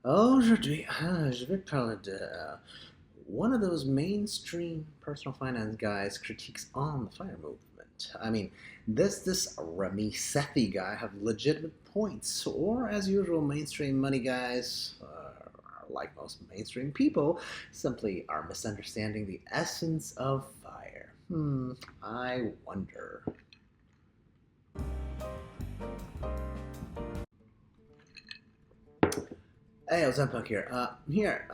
Je vais parler de one of those mainstream personal finance guys critiques on the FIRE movement. I mean, does this sethi guy have legitimate points? Or, as usual, mainstream money guys, like most mainstream people, simply are misunderstanding the essence of FIRE? I wonder. Hey, Ozempic here.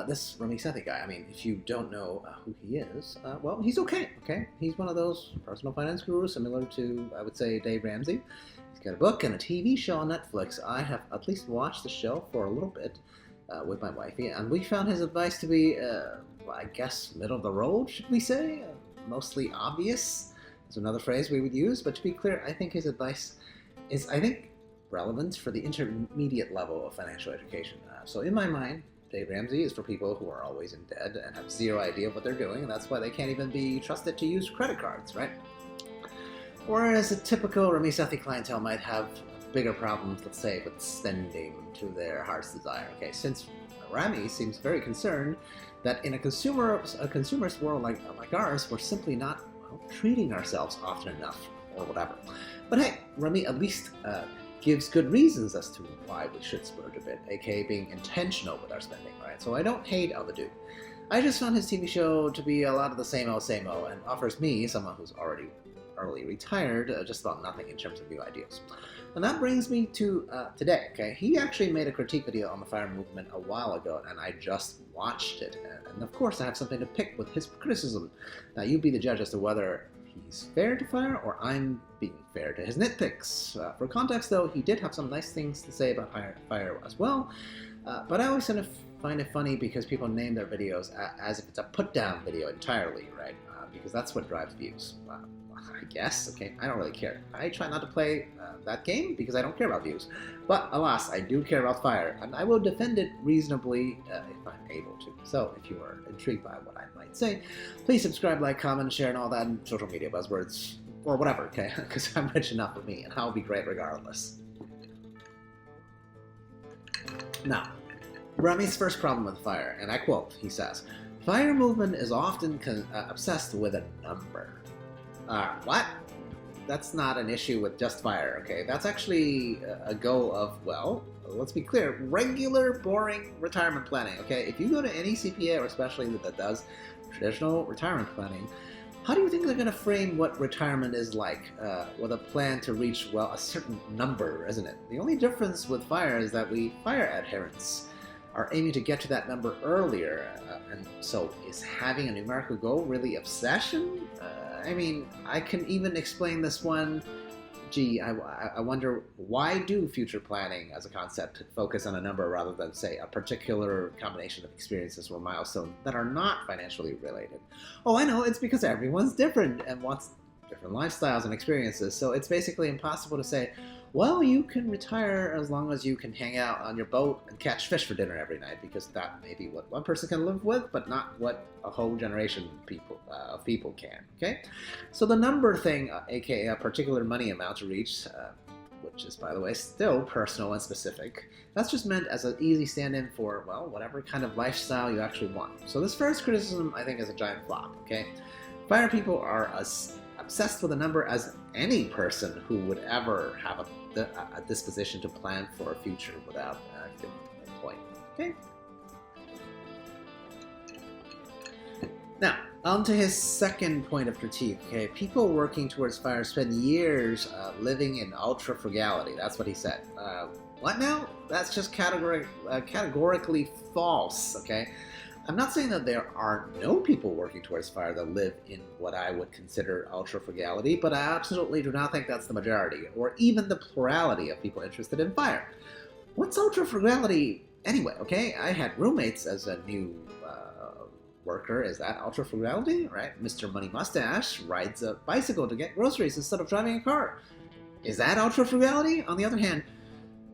This Rami Sethi guy, I mean, if you don't know who he is, well, he's okay? He's one of those personal finance gurus similar to, I would say, Dave Ramsey. He's got a book and a TV show on Netflix. I have at least watched the show for a little bit with my wifey, and we found his advice to be, I guess, middle of the road, should we say? Mostly obvious is another phrase we would use, but to be clear, I think his advice is, relevant for the intermediate level of financial education. So in my mind, Dave Ramsey is for people who are always in debt and have zero idea of what they're doing, and that's why they can't even be trusted to use credit cards, right? Whereas a typical Rami Sethi clientele might have bigger problems, let's say, with spending to their heart's desire. Okay, since Rami seems very concerned that in a consumerist world like ours, we're simply not treating ourselves often enough or whatever. But hey, Rami at least gives good reasons as to why we should splurge a bit, aka being intentional with our spending, right? So I don't hate on the dude. I just found his TV show to be a lot of the same old, and offers me, someone who's already early retired, just about nothing in terms of new ideas. And that brings me to today, okay? He actually made a critique video on the FIRE movement a while ago, and I just watched it. And of course, I have something to pick with his criticism. Now, you be the judge as to whether he's fair to FIRE or I'm being fair to his nitpicks. For context, though, he did have some nice things to say about FIRE as well. But I always kind of find it funny because people name their videos as if it's a put-down video entirely, right? Because that's what drives views. I guess, okay, I don't really care. I try not to play that game because I don't care about views. But alas, I do care about FIRE, and I will defend it reasonably if I'm able to. So if you are intrigued by what I might say, please subscribe, like, comment, share, and all that, and social media buzzwords, or whatever, okay? Because I'm rich enough for me, and I'll be great regardless. Now, Rami's first problem with FIRE, and I quote, he says, "FIRE movement is often obsessed with a number." What? That's not an issue with just FIRE, okay? That's actually a goal of, well, let's be clear, regular, boring retirement planning, okay? If you go to any CPA, or especially that does traditional retirement planning, how do you think they're going to frame what retirement is like with a plan to reach, well, a certain number, isn't it? The only difference with FIRE is that we FIRE adherents are aiming to get to that number earlier. And so is having a numerical goal really obsession? I mean, I can even explain this one. Gee, I wonder, why do future planning as a concept focus on a number rather than, say, a particular combination of experiences or milestones that are not financially related? Oh, I know, it's because everyone's different and wants different lifestyles and experiences. So it's basically impossible to say, well, you can retire as long as you can hang out on your boat and catch fish for dinner every night, because that may be what one person can live with, but not what a whole generation of people can, okay? So the number thing, aka a particular money amount to reach, which is, by the way, still personal and specific, that's just meant as an easy stand-in for, well, whatever kind of lifestyle you actually want. So this first criticism, I think, is a giant flop, okay? FIRE people are as obsessed with a number as any person who would ever have a disposition to plan for a future without feeling a point. Okay. Now, on to his second point of critique. Okay, people working towards FIRE spend years living in ultra frugality. That's what he said. What now? That's just categorically false. Okay. I'm not saying that there are no people working towards FIRE that live in what I would consider ultra-frugality, but I absolutely do not think that's the majority, or even the plurality of people interested in FIRE. What's ultra-frugality anyway, okay? I had roommates as a new worker. Is that ultra-frugality, right? Mr. Money Mustache rides a bicycle to get groceries instead of driving a car. Is that ultra-frugality? On the other hand,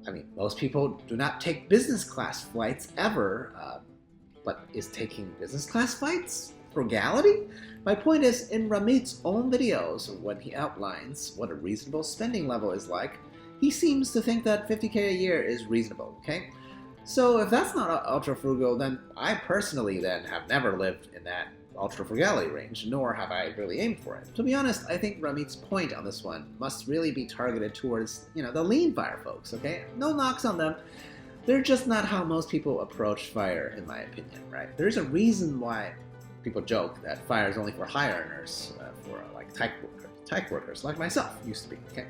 I mean, most people do not take business class flights ever, but is taking business class flights frugality? My point is, in Ramit's own videos, when he outlines what a reasonable spending level is like, he seems to think that $50K a year is reasonable, okay? So if that's not ultra frugal, then I personally then have never lived in that ultra frugality range, nor have I really aimed for it. To be honest, I think Ramit's point on this one must really be targeted towards, the lean fire folks, okay? No knocks on them. They're just not how most people approach fire, in my opinion, right? There's a reason why people joke that fire is only for high earners, for like tech workers like myself used to be, okay?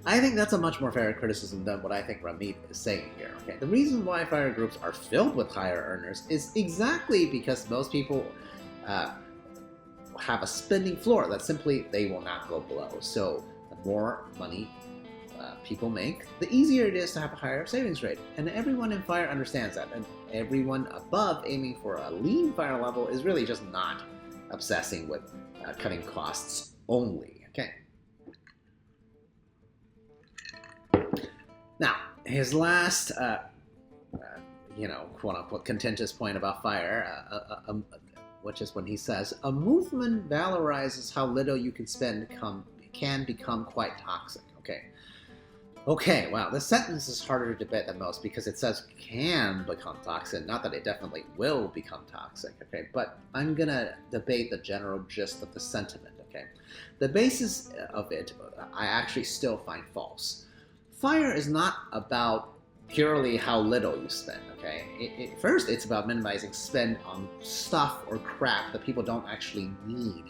I think that's a much more fair criticism than what I think Ramit is saying here, okay? The reason why fire groups are filled with higher earners is exactly because most people have a spending floor that simply they will not go below. So the more money people make, the easier it is to have a higher savings rate. And everyone in fire understands that. And everyone above aiming for a lean fire level is really just not obsessing with cutting costs only, okay? Now, his last, quote-unquote contentious point about fire, which is when he says, a movement valorizes how little you can spend can become quite toxic, okay? Okay, wow, this sentence is harder to debate than most because it says can become toxic, not that it definitely will become toxic, okay? But I'm gonna debate the general gist of the sentiment, okay? The basis of it, I actually still find false. Fire is not about purely how little you spend, okay? First, it's about minimizing spend on stuff or crap that people don't actually need,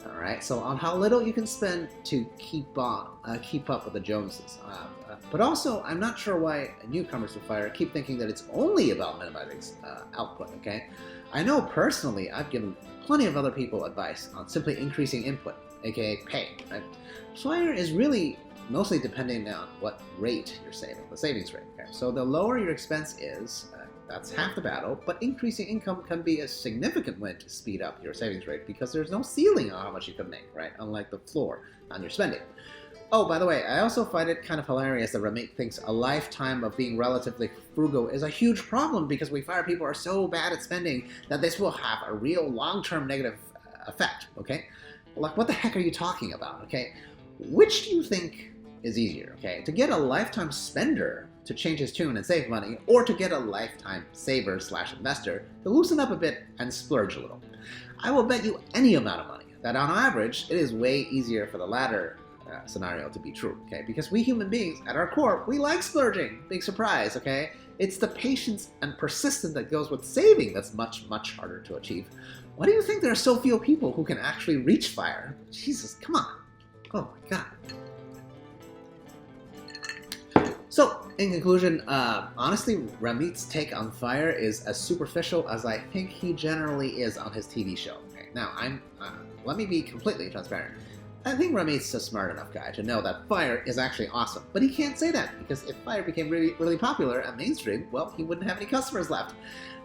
all right? So on how little you can spend to keep up with the Joneses. But also, I'm not sure why newcomers to fire keep thinking that it's only about minimizing output, okay? I know personally I've given plenty of other people advice on simply increasing input, aka pay, right? Fire is really mostly depending on what rate you're saving, the savings rate. Okay? So the lower your expense is, that's half the battle, but increasing income can be a significant win to speed up your savings rate because there's no ceiling on how much you can make, right? Unlike the floor on your spending. Oh, by the way, I also find it kind of hilarious that Ramit thinks a lifetime of being relatively frugal is a huge problem because we fire people are so bad at spending that this will have a real long-term negative effect, okay? Like, what the heck are you talking about, okay? Which do you think is easier, okay? To get a lifetime spender to change his tune and save money, or to get a lifetime saver / investor to loosen up a bit and splurge a little? I will bet you any amount of money that on average, it is way easier for the latter scenario to be true, okay? Because we human beings, at our core, we like splurging. Big surprise, okay? It's the patience and persistence that goes with saving that's much, much harder to achieve. Why do you think there are so few people who can actually reach fire? Jesus, come on. Oh my God. So, in conclusion, honestly, Ramit's take on fire is as superficial as I think he generally is on his TV show. Okay, now, let me be completely transparent. I think Ramit's a smart enough guy to know that fire is actually awesome, but he can't say that because if fire became really, really popular and mainstream, well, he wouldn't have any customers left.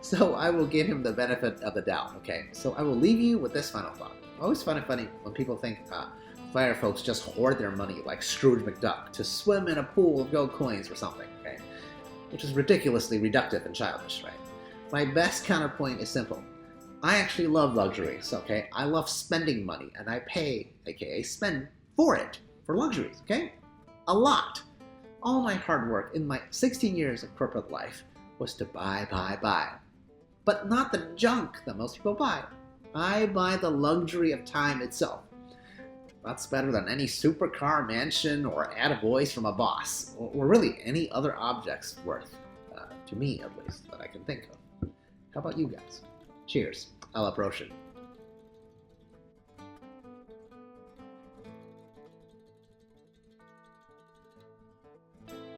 So I will give him the benefit of the doubt, okay? So I will leave you with this final thought. I always find it funny when people think fire folks just hoard their money like Scrooge McDuck to swim in a pool of gold coins or something, okay? Which is ridiculously reductive and childish, right? My best counterpoint is simple. I actually love luxuries, okay? I love spending money, and I pay, aka spend, for it, for luxuries, okay? A lot. All my hard work in my 16 years of corporate life was to buy. But not the junk that most people buy. I buy the luxury of time itself. That's better than any supercar, mansion, or attaboys from a boss, or really any other objects worth, to me at least, that I can think of. How about you guys? Cheers. A la prochaine.